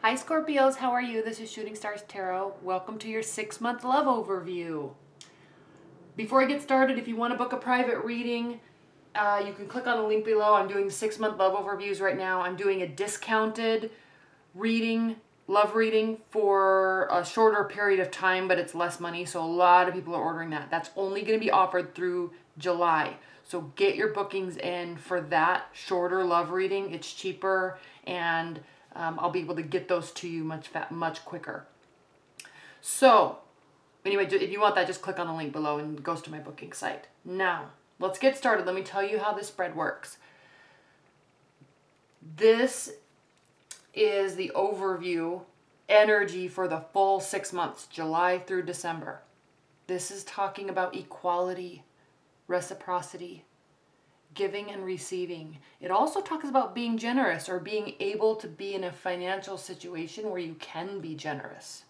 Hi Scorpios, how are you? This is Shooting Stars Tarot. Welcome to your 6-month love overview. Before I get started, if you want to book a private reading, you can click on the link below. I'm doing 6-month love overviews right now. I'm doing a discounted reading, love reading for a shorter period of time, but it's less money, so a lot of people are ordering that. That's only going to be offered through July. So get your bookings in for that shorter love reading. It's cheaper, and I'll be able to get those to you much quicker. So anyway, if you want that, just click on the link below and it goes to my booking site. Now, let's get started. Let me tell you how this spread works. This is the overview energy for the full 6 months, July through December. This is talking about equality, reciprocity, giving and receiving. It also talks about being generous or being able to be in a financial situation where you can be generous.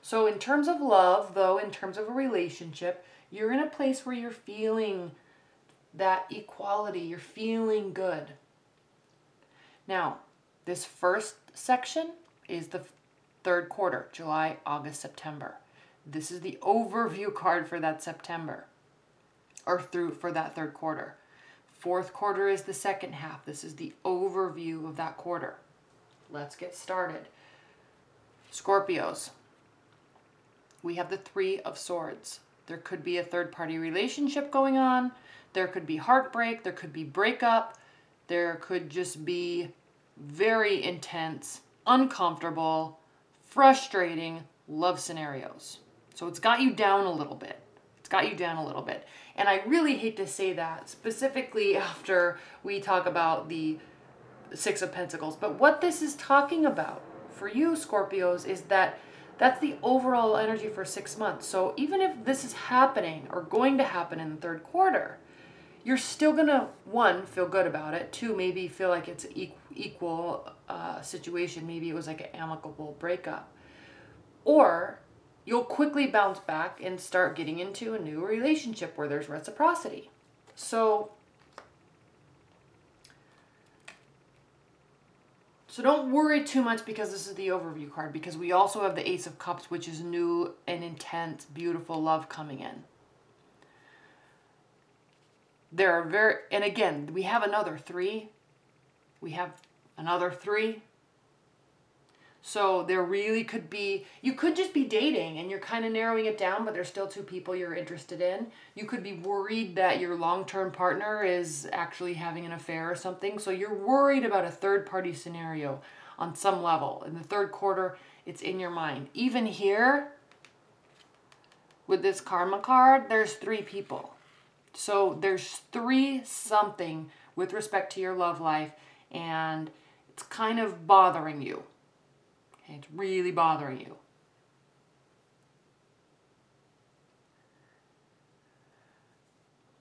So in terms of love, though, in terms of a relationship, you're in a place where you're feeling that equality. You're feeling good. Now, this first section is the third quarter, July, August, September. This is the overview card for that September, or for that third quarter. Fourth quarter is the second half. This is the overview of that quarter. Let's get started. Scorpios. We have the Three of Swords. There could be a third-party relationship going on. There could be heartbreak. There could be breakup. There could just be very intense, uncomfortable, frustrating love scenarios. So it's got you down a little bit. It's got you down a little bit. And I really hate to say that, specifically after we talk about the Six of Pentacles. But what this is talking about for you, Scorpios, is that that's the overall energy for 6 months. So even if this is happening or going to happen in the third quarter, you're still going to, one, feel good about it. Two, maybe feel like it's an equal situation. Maybe it was like an amicable breakup. Or you'll quickly bounce back and start getting into a new relationship where there's reciprocity. So don't worry too much because this is the overview card, because we also have the Ace of Cups, which is new and intense, beautiful love coming in. There are and again, we have another 3. We have another 3. So there really could be, you could just be dating and you're kind of narrowing it down, but there's still 2 people you're interested in. You could be worried that your long-term partner is actually having an affair or something. So you're worried about a third-party scenario on some level. In the third quarter, it's in your mind. Even here, with this karma card, there's 3 people. So there's 3 something with respect to your love life, and it's kind of bothering you. It's really bothering you.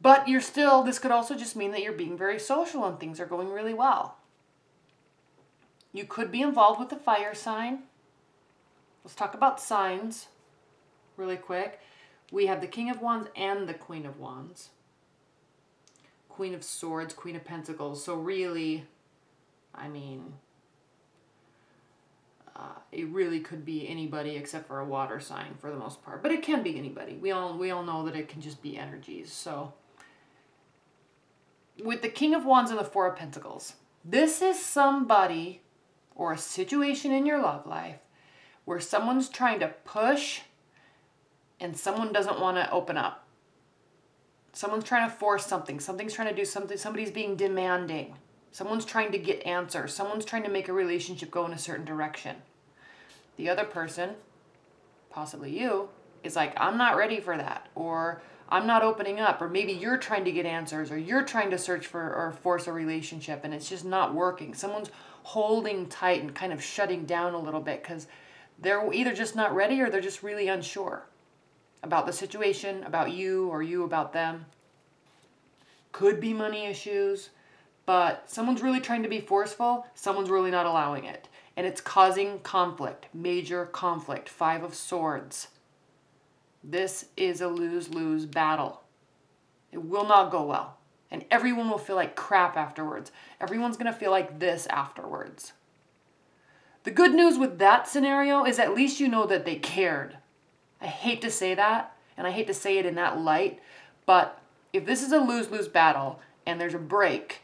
But you're still, this could also just mean that you're being very social and things are going really well. You could be involved with the fire sign. Let's talk about signs really quick. We have the King of Wands and the Queen of Wands. Queen of Swords, Queen of Pentacles. So really, I mean, it really could be anybody except for a water sign for the most part. But it can be anybody. We all know that it can just be energies. So with the King of Wands and the Four of Pentacles, this is somebody or a situation in your love life where someone's trying to push and someone doesn't want to open up. Someone's trying to force something. Something's trying to do something. Somebody's being demanding. Someone's trying to get answers. Someone's trying to make a relationship go in a certain direction. The other person, possibly you, is like, I'm not ready for that. Or I'm not opening up. Or maybe you're trying to get answers. Or you're trying to search for or force a relationship and it's just not working. Someone's holding tight and kind of shutting down a little bit because they're either just not ready or they're just really unsure about the situation, about you, or you about them. Could be money issues. But someone's really trying to be forceful, someone's really not allowing it. And it's causing conflict, major conflict. 5 of Swords. This is a lose-lose battle. It will not go well. And everyone will feel like crap afterwards. Everyone's going to feel like this afterwards. The good news with that scenario is at least you know that they cared. I hate to say that, and I hate to say it in that light, but if this is a lose-lose battle and there's a break,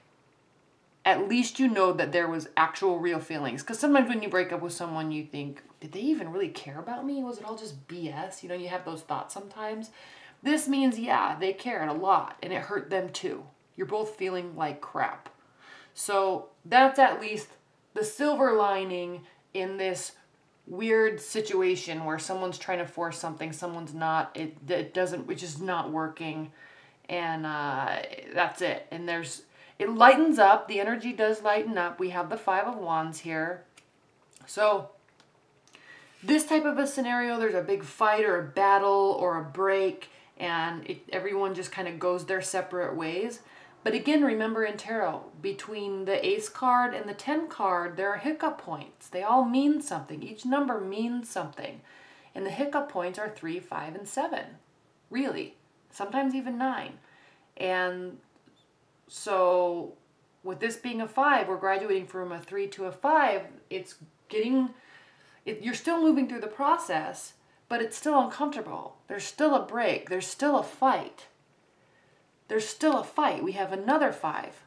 at least you know that there was actual real feelings. Because sometimes when you break up with someone, you think, did they even really care about me? Was it all just BS? You know, you have those thoughts sometimes. This means, yeah, they cared a lot, and it hurt them too. You're both feeling like crap. So that's at least the silver lining in this weird situation where someone's trying to force something, someone's not, it doesn't, which is not working, and that's it. And it lightens up, the energy does lighten up. We have the Five of Wands here. So this type of a scenario, there's a big fight or a battle or a break, and everyone just kind of goes their separate ways. But again, remember in tarot, between the Ace card and the 10 card, there are hiccup points. They all mean something. Each number means something. And the hiccup points are 3, 5, and 7. Really. Sometimes even 9. And so with this being a 5, we're graduating from a 3 to a 5. You're still moving through the process, but it's still uncomfortable. There's still a break. There's still a fight. There's still a fight. We have another 5.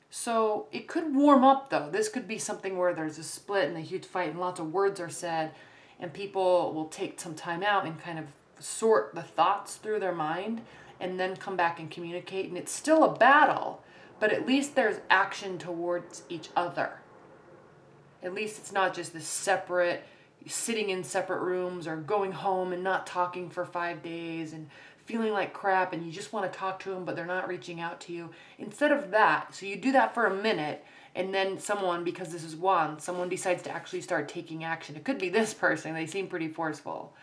So it could warm up though. This could be something where there's a split and a huge fight and lots of words are said, and people will take some time out and kind of sort the thoughts through their mind and then come back and communicate. And it's still a battle, but at least there's action towards each other. At least it's not just this separate, sitting in separate rooms or going home and not talking for 5 days and feeling like crap and you just want to talk to them but they're not reaching out to you. Instead of that, so you do that for a minute and then someone, because this is Wands, someone decides to actually start taking action. It could be this person, they seem pretty forceful.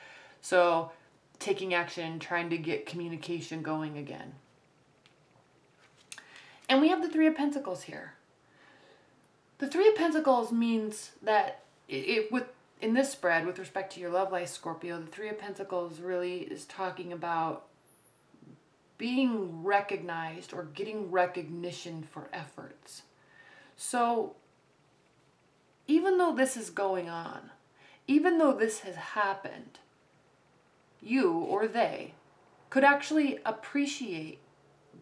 So taking action, trying to get communication going again. And we have the Three of Pentacles here. The Three of Pentacles means that in this spread, with respect to your love life, Scorpio, the Three of Pentacles really is talking about being recognized or getting recognition for efforts. So even though this is going on, even though this has happened, you or they could actually appreciate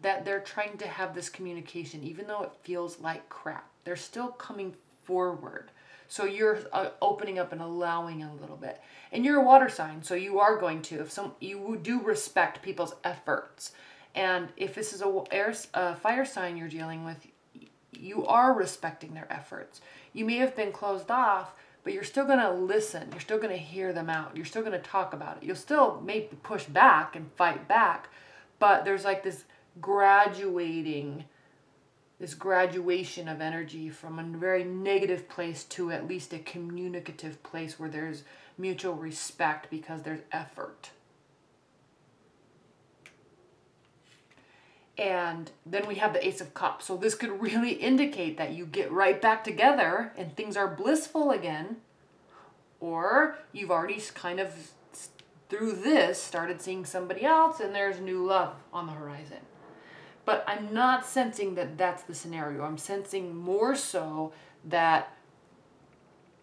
that they're trying to have this communication, even though it feels like crap. They're still coming forward. So you're opening up and allowing a little bit. And you're a water sign, so you are going to. You do respect people's efforts. And if this is a fire sign you're dealing with, you are respecting their efforts. You may have been closed off, but you're still going to listen. You're still going to hear them out. You're still going to talk about it. You'll still maybe push back and fight back, but there's like this graduation of energy from a very negative place to at least a communicative place where there's mutual respect because there's effort. And then we have the Ace of Cups. So this could really indicate that you get right back together and things are blissful again. Or you've already kind of, through this, started seeing somebody else and there's new love on the horizon. But I'm not sensing that that's the scenario. I'm sensing more so that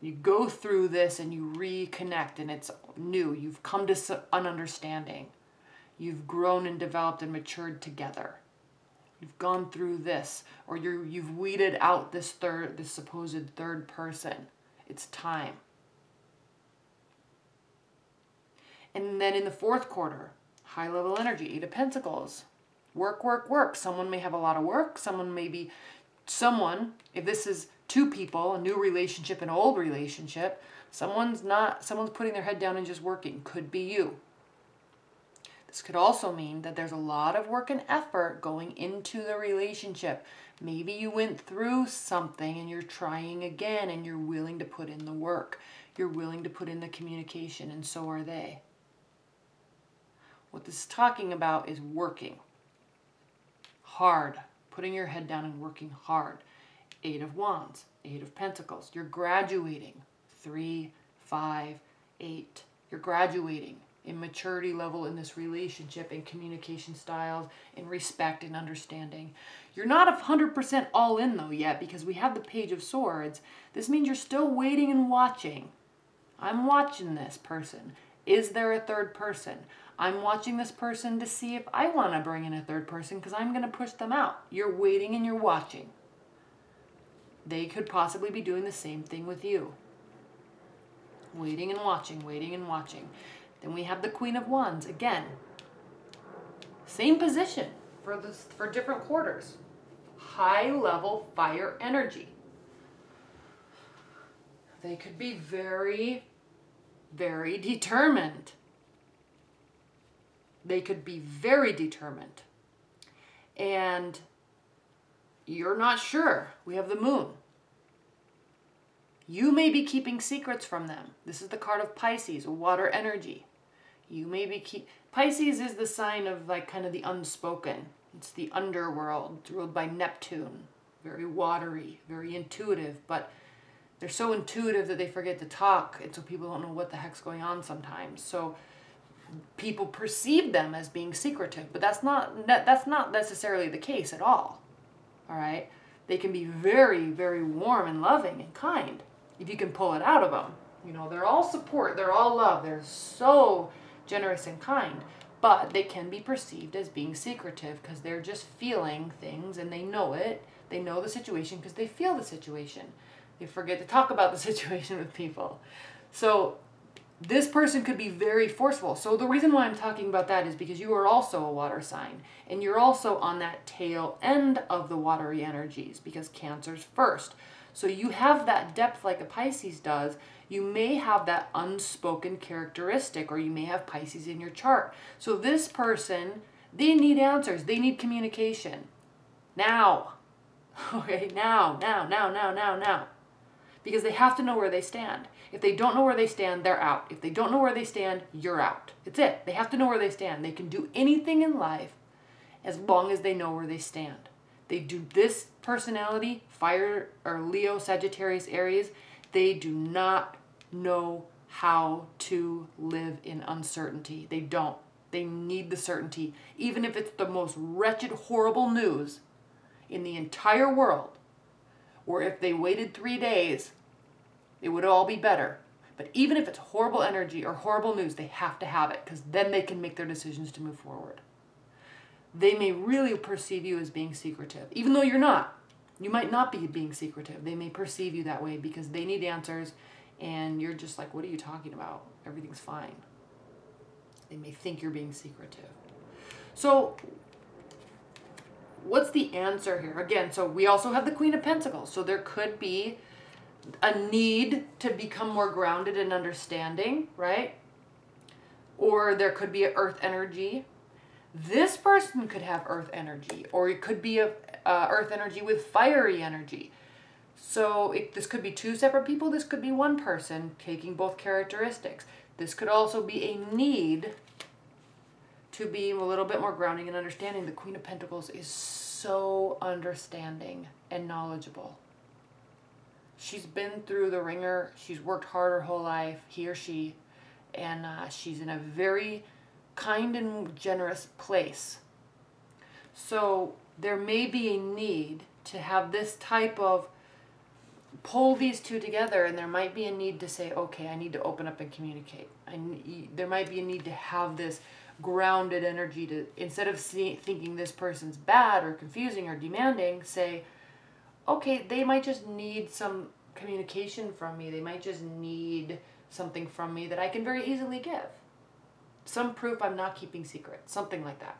you go through this and you reconnect and it's new. You've come to an understanding. You've grown and developed and matured together. You've gone through this, or you've weeded out this supposed third person. It's time. And then in the fourth quarter, high level energy, Eight of Pentacles. Work, work, work. Someone may have a lot of work. If this is two people, a new relationship, an old relationship, someone's putting their head down and just working. Could be you. This could also mean that there's a lot of work and effort going into the relationship. Maybe you went through something and you're trying again and you're willing to put in the work. You're willing to put in the communication, and so are they. What this is talking about is working hard, putting your head down and working hard. Eight of Wands, Eight of Pentacles. You're graduating. 3, 5, 8. You're graduating. in maturity level in this relationship, in communication styles, in respect and understanding. You're not 100% all in though yet, because we have the Page of Swords. This means you're still waiting and watching. I'm watching this person. Is there a third person? I'm watching this person to see if I want to bring in a third person, because I'm going to push them out. You're waiting and you're watching. They could possibly be doing the same thing with you. Waiting and watching, waiting and watching. Then we have the Queen of Wands. Again, same position for different quarters. High level fire energy. They could be very, very determined. They could be very determined. And you're not sure. We have the Moon. You may be keeping secrets from them. This is the card of Pisces, water energy. You may be Pisces is the sign of like kind of the unspoken. It's the underworld, ruled by Neptune. Very watery, very intuitive, but they're so intuitive that they forget to talk, and so people don't know what the heck's going on sometimes. So people perceive them as being secretive, but that's not necessarily the case at all. All right? They can be very, very warm and loving and kind if you can pull it out of them. You know, they're all support, they're all love, they're so generous and kind, but they can be perceived as being secretive because they're just feeling things and they know it. They know the situation because they feel the situation. They forget to talk about the situation with people. So this person could be very forceful. So the reason why I'm talking about that is because you are also a water sign, and you're also on that tail end of the watery energies, because Cancer's first. So you have that depth like a Pisces does. You may have that unspoken characteristic, or you may have Pisces in your chart. So this person, they need answers. They need communication. Now. Okay, now. Because they have to know where they stand. If they don't know where they stand, they're out. If they don't know where they stand, you're out. It's it. They have to know where they stand. They can do anything in life as long as they know where they stand. They do this personality, fire or Leo, Sagittarius, Aries, they do not know how to live in uncertainty. They don't. They need the certainty. Even if it's the most wretched, horrible news in the entire world, or if they waited 3 days, it would all be better. But even if it's horrible energy or horrible news, they have to have it, because then they can make their decisions to move forward. They may really perceive you as being secretive, even though you're not. You might not be being secretive. They may perceive you that way because they need answers, and you're just like, what are you talking about? Everything's fine. They may think you're being secretive. So what's the answer here? Again, so we also have the Queen of Pentacles. So there could be a need to become more grounded and understanding, right? Or there could be an earth energy. This person could have earth energy, or it could be a earth energy with fiery energy. So this could be two separate people. This could be one person taking both characteristics. This could also be a need to be a little bit more grounding and understanding. The Queen of Pentacles is so understanding and knowledgeable. She's been through the ringer. She's worked hard her whole life, he or she, and she's in a very kind and generous place. So there may be a need to have this type of pull these two together, and there might be a need to say, okay, I need to open up and communicate. There might be a need to have this grounded energy to, instead of thinking this person's bad or confusing or demanding, say, okay, they might just need some communication from me. They might just need something from me that I can very easily give. Some proof I'm not keeping secrets. Something like that.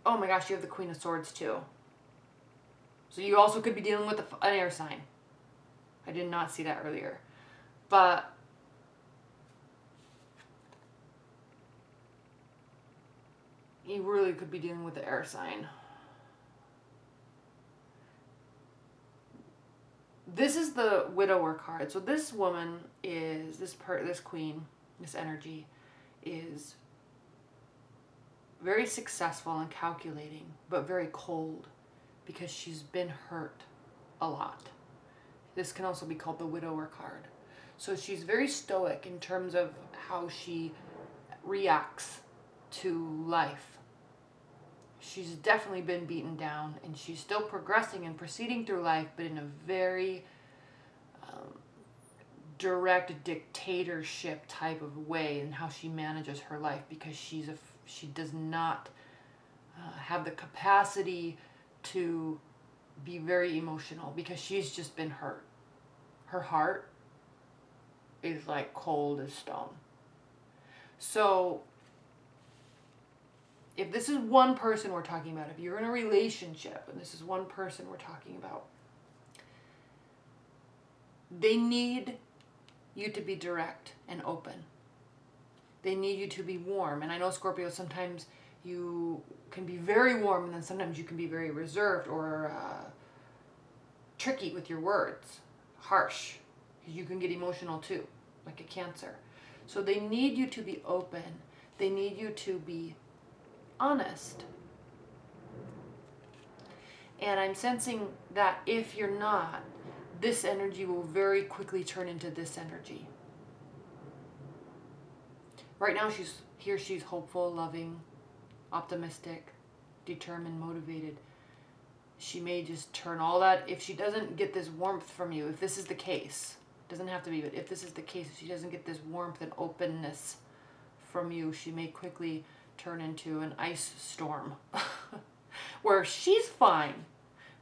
Oh my gosh, you have the Queen of Swords too. So you also could be dealing with an air sign. I did not see that earlier. But you really could be dealing with the air sign. This is the widower card. So this woman is, this queen, this energy is very successful and calculating, but very cold because she's been hurt a lot. This can also be called the widower card. So she's very stoic in terms of how she reacts to life. She's definitely been beaten down, and she's still progressing and proceeding through life, but in a very direct dictatorship type of way in how she manages her life, because she does not have the capacity to be very emotional, because she's just been hurt. Her heart is like cold as stone. So if this is one person we're talking about, if you're in a relationship and this is one person we're talking about, they need you to be direct and open. They need you to be warm. And I know, Scorpio, sometimes you can be very warm, and then sometimes you can be very reserved or tricky with your words, harsh, because you can get emotional too, like a Cancer. So they need you to be open. They need you to be honest. And I'm sensing that if you're not, this energy will very quickly turn into this energy. Right now she's hopeful, loving, optimistic, determined, motivated. She may just turn all that, if she doesn't get this warmth from you, if this is the case, doesn't have to be, but if this is the case, if she doesn't get this warmth and openness from you, she may quickly turn into an ice storm where she's fine,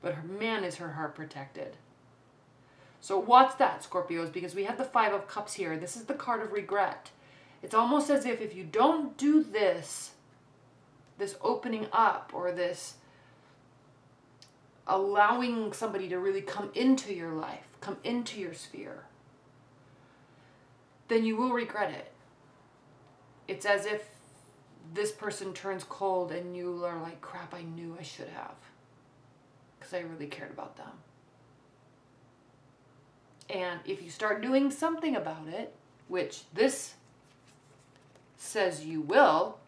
but man, is her heart protected. So what's that, Scorpios? Because we have the Five of Cups here. This is the card of regret. It's almost as if you don't do this opening up, or this allowing somebody to really come into your life, come into your sphere, then you will regret it. It's as if this person turns cold and you are like, crap, I knew I should have, because I really cared about them. And if you start doing something about it, which this says you will,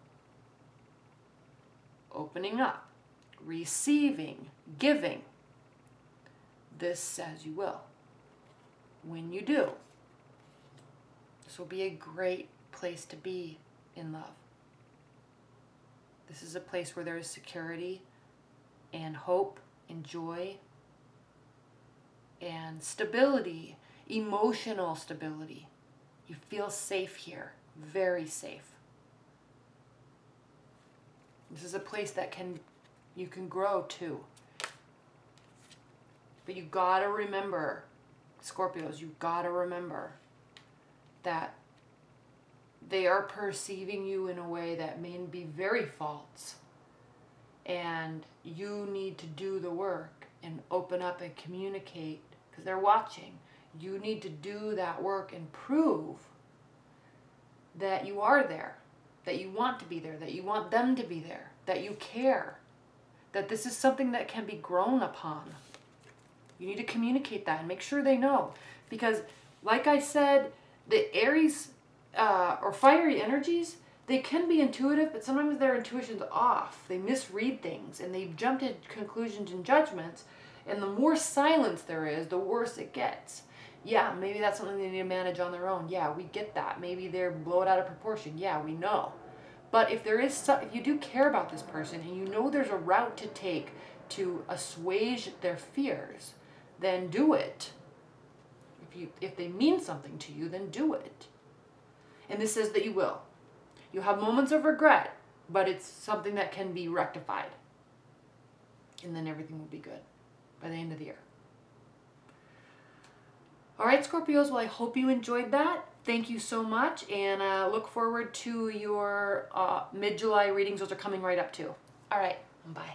opening up, receiving, giving, this says you will. When you do, this will be a great place to be in love. This is a place where there is security and hope and joy and stability, emotional stability. You feel safe here, very safe. This is a place that you can grow too. But you gotta remember, Scorpios, you gotta remember that they are perceiving you in a way that may be very false. And you need to do the work and open up and communicate, because they're watching. You need to do that work and prove that you are there, that you want to be there, that you want them to be there, that you care, that this is something that can be grown upon. You need to communicate that and make sure they know. Because, like I said, the Aries or fiery energies, they can be intuitive, but sometimes their intuition's off. They misread things and they jump to conclusions and judgments. And the more silence there is, the worse it gets. Yeah, maybe that's something they need to manage on their own. Yeah, we get that. Maybe they're blow it out of proportion. Yeah, we know. But if if you do care about this person and you know there's a route to take to assuage their fears, then do it. If they mean something to you, then do it. And this says that you will. You'll have moments of regret, but it's something that can be rectified. And then everything will be good by the end of the year. All right, Scorpios, well, I hope you enjoyed that. Thank you so much, and look forward to your mid-July readings. Those are coming right up too. All right, bye.